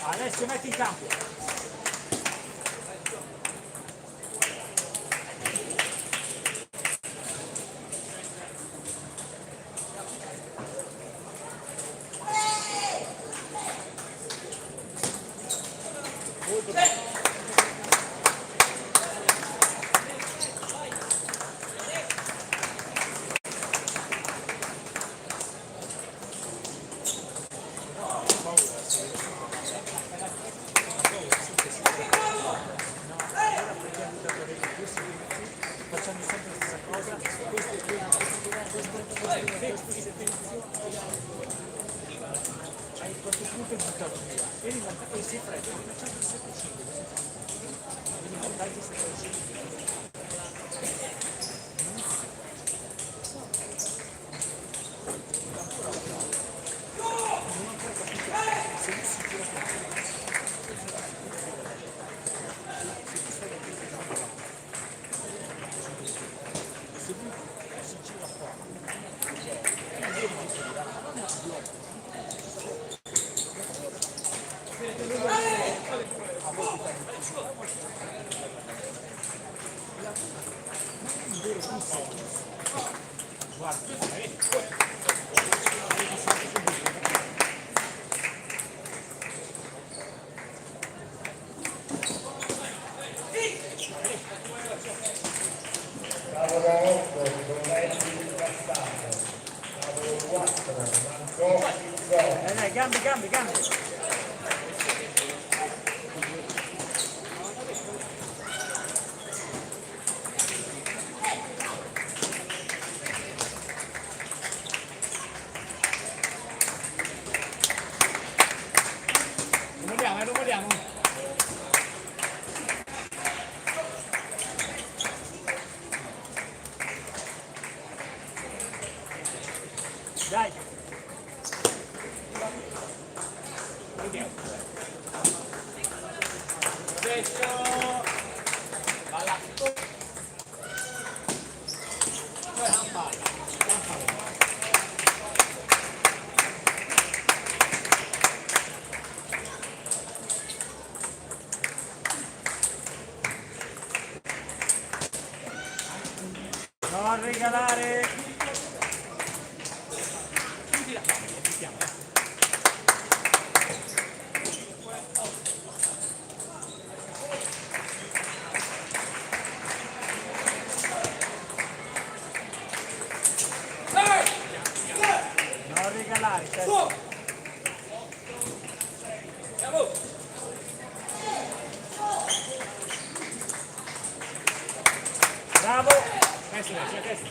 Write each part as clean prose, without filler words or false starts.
Adesso metti in campo. Facciamo sempre la stessa cosa, hai qualche punto buttato via e si è freddo, facciamo il 7-5, quindi il vantaggio è 7-5. Gambe. Lo vogliamo. Dai. Adesso va là. Non regalare. Non regalare, bravo. Destra.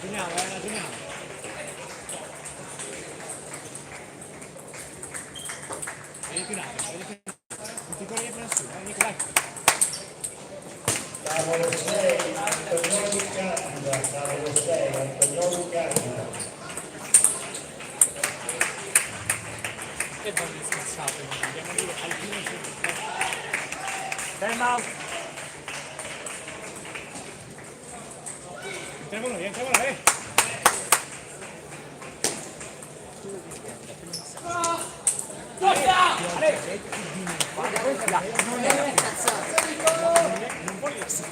Ragioniamo. Vedete un attimo, non ti corri per nessuno, dai. Tavolo 6, Antonioni Candida, tavolo 6, Antonioni Candida. E donne scassate, andiamo a dire al fine. Time out. entriamo noi. Non voglio essere.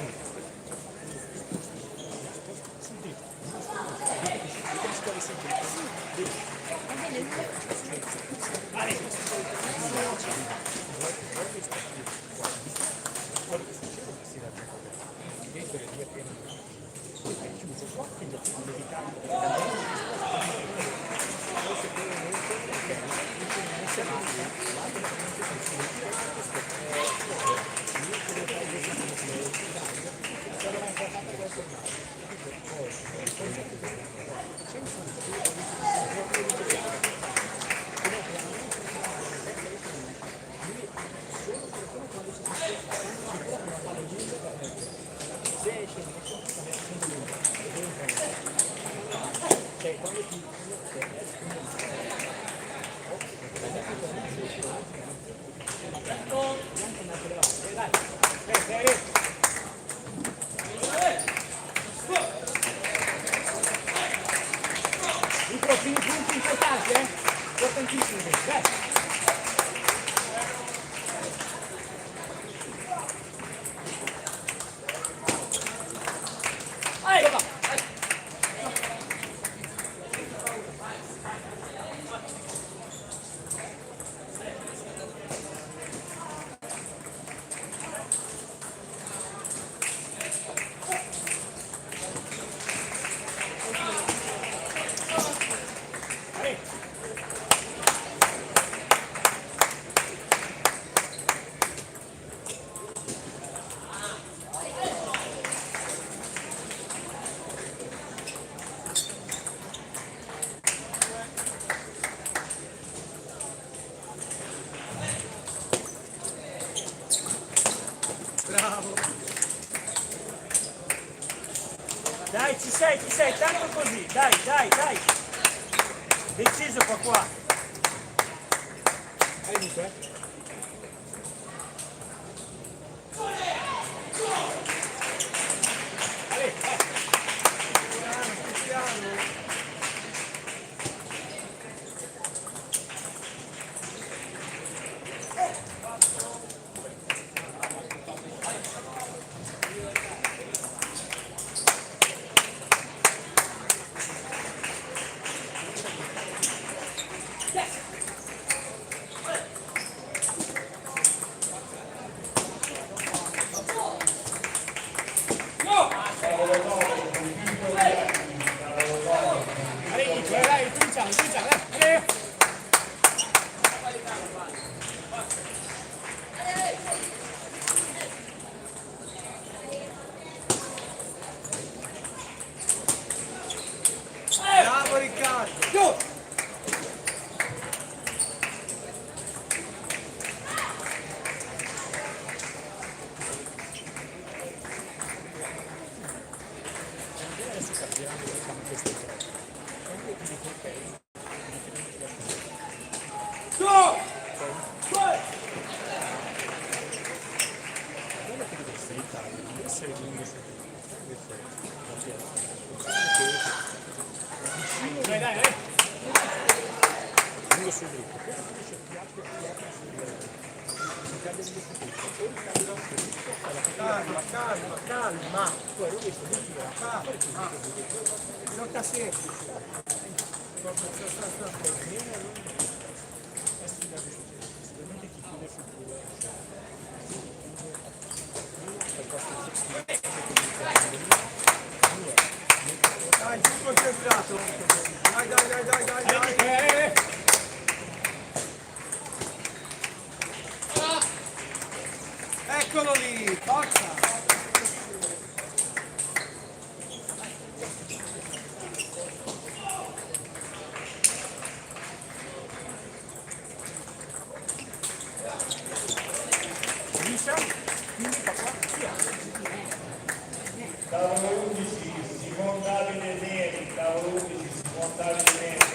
I punti importanti, importantissimi, dai. Bravo. Dai, ci sei, tanto così. Dai. Deciso qua. Hai visto, bravo Riccardo! Dai. Lungo sul dritto. Calma. Non tassi. Dai, tutto concentrato. Dai. Eccolo lì, forza. Tavolo 11, Simon Davide Neri, tavolo 11, Simon Davide Neri.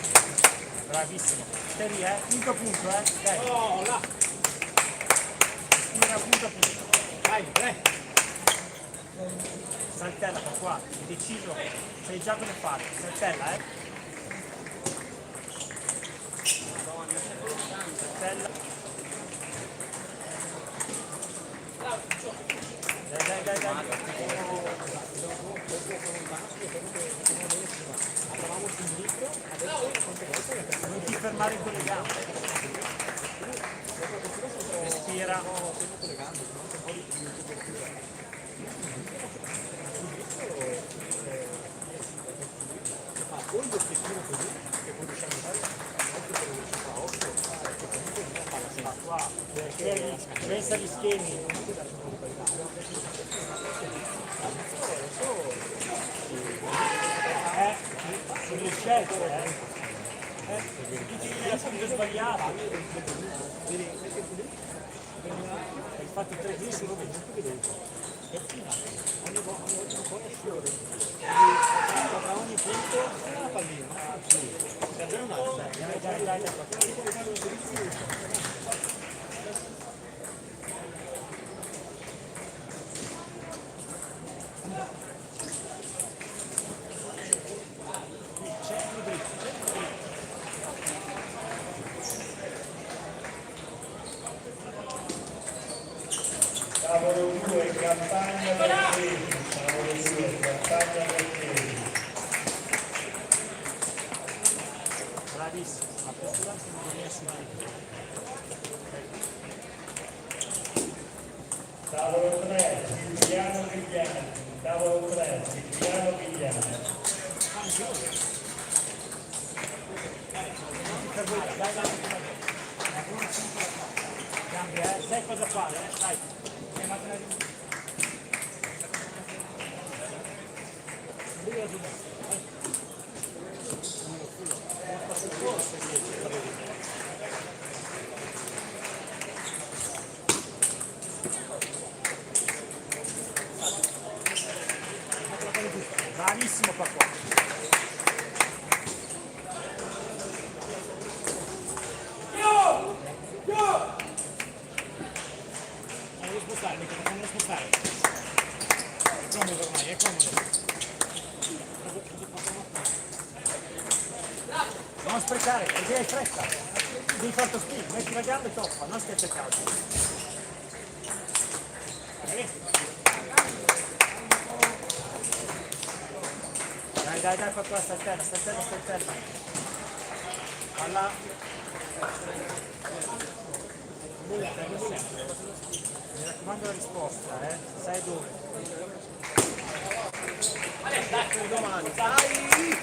Bravissimo. Stai lì, punto a punto, dai. Oh, là. Punto a punto. Dai. Saltella qua, deciso. Sei già come fare, saltella, saltella. Dai. Non ti fermare con le gambe. Respira. Pensa agli schemi. Sono scelte, dici che era subito sbagliato. Hai fatto 3 giri su ogni punto una pallina. Serve un'altra. Dai. Tavolo 2, campagna del Tesi. Tavolo 2, campagna del Tesi. Bravissimo, la postura non è subito. Tavolo 3, Silviano Vigliano. Tavolo 3, Silviano Vigliano. Dai. Sai cosa fare, dai. Bravissimo qua. Non lo spostare. È comodo ormai, è comodo. Non sprecare, perché hai fretta. Devi fare lo spin, metti la gamba e toppa, non schiaccia il calcio. Dai, fa qua, saltella. Alla. Mi raccomando la risposta, sai dove. Dai, domani, dai!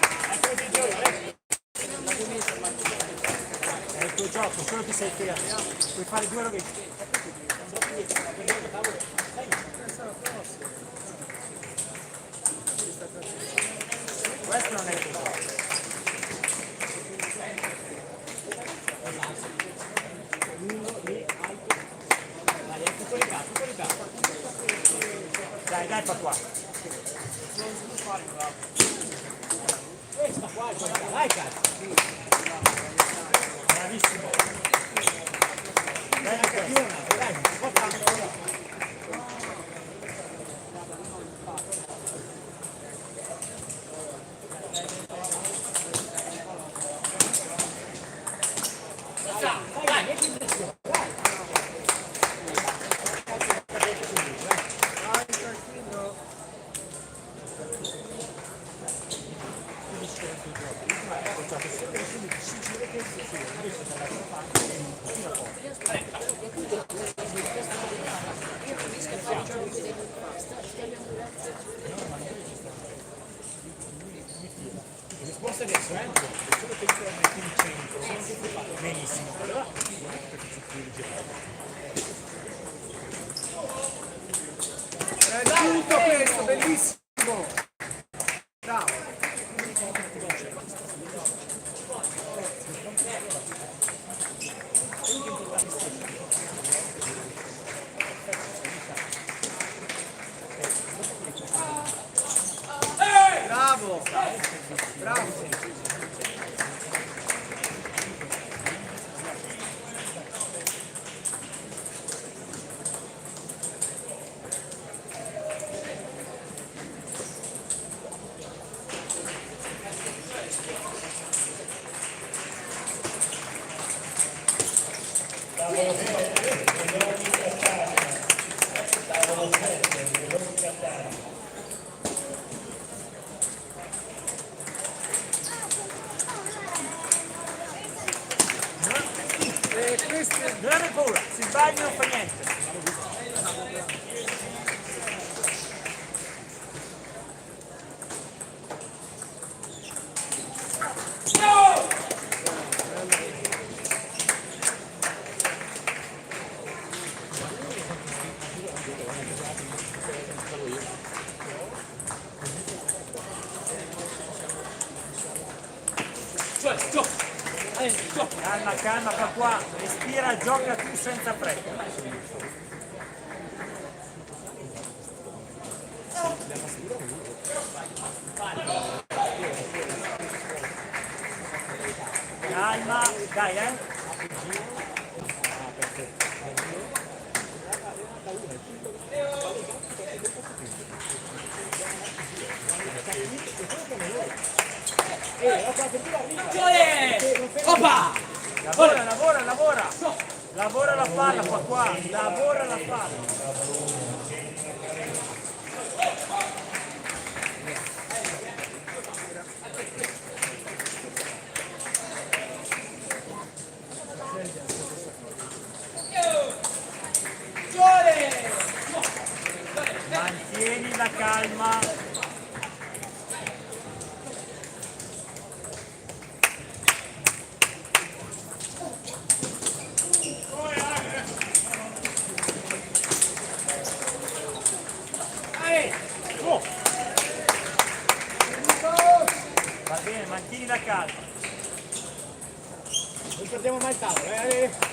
È il tuo gioco, solo ti sei fermo. Puoi fare 2 rovesci. Questo non è il tuo gioco. Dai, fa qua. Questa qua, dai cazzo. Bravissimo. Dai, dai. Calma, calma, fa qua, respira, gioca tu senza fretta. Calma, dai, Opa! Lavora, lavora, lavora! Lavora la palla qua, lavora la palla! Mantieni la calma. Va bene, mantieni la calma. Non perdiamo mai il tavolo,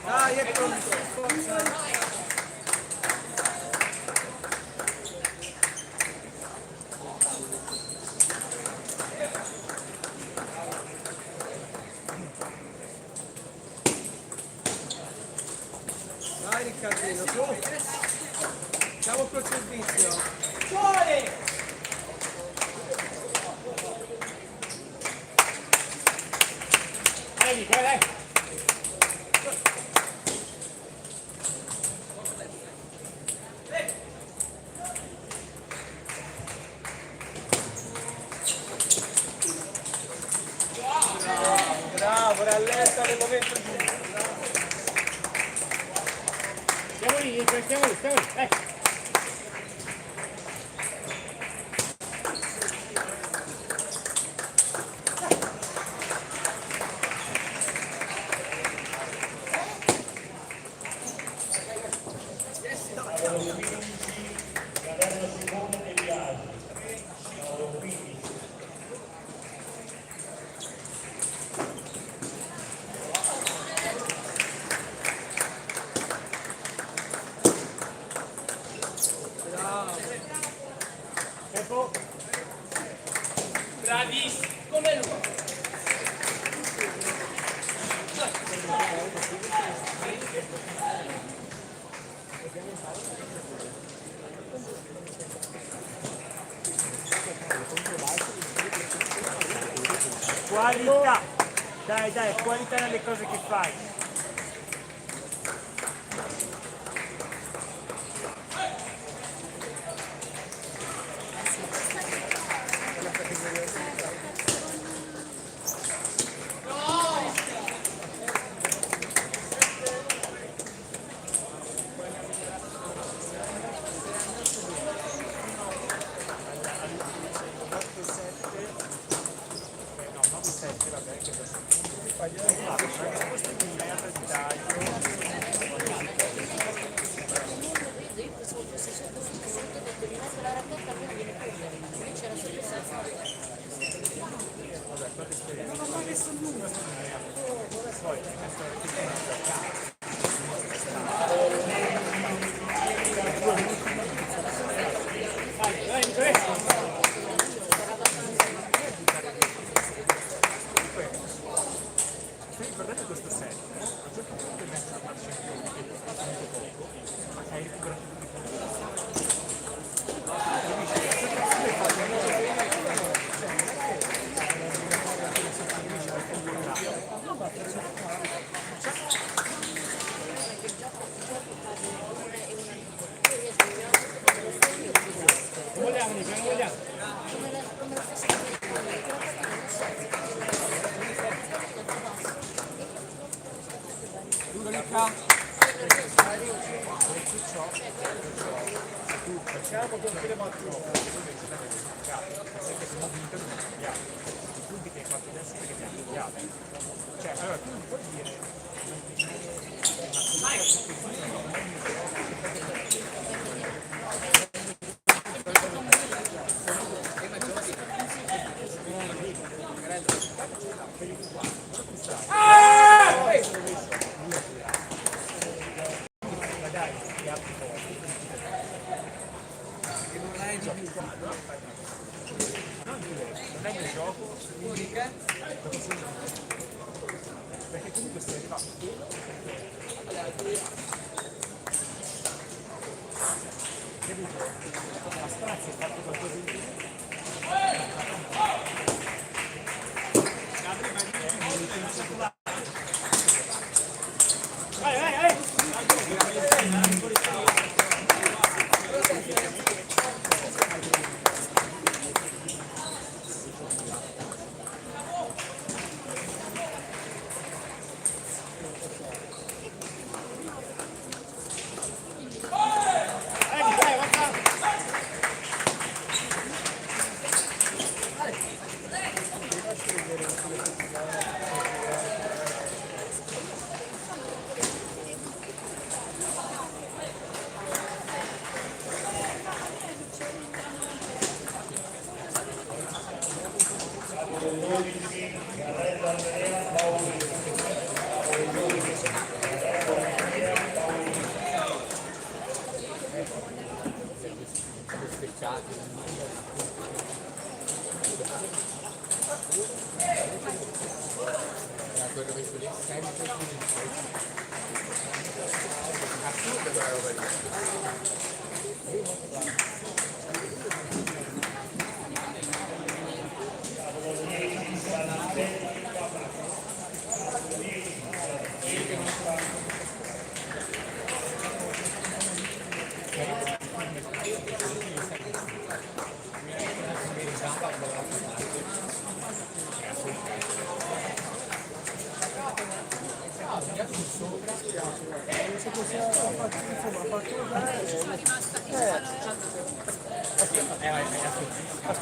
Dai, è pronto. Dai Riccardino, su! Siamo col servizio! Dai Nicola, dai! Bravo, rallenta nel momento giusto! Stiamo lì, stiamo lì, Bravissimo, come lui! Qualità. Dai, dai, qualità nelle cose che fai. Ricordate questo set? A un certo punto è messo la marcia in più, ma hai recuperato facciamo tutte le mattine, perché sono vinto non è cambiato. I punti che hai fatto adesso perché ti hanno cambiato. Cioè, allora tu non puoi dire dai, gli altri fuori. Non è il gioco, perché comunque sei arrivato capito? La Sprazia ha fatto qualcosa di più. Vai, vai, vai! Assurdo quella roba lì.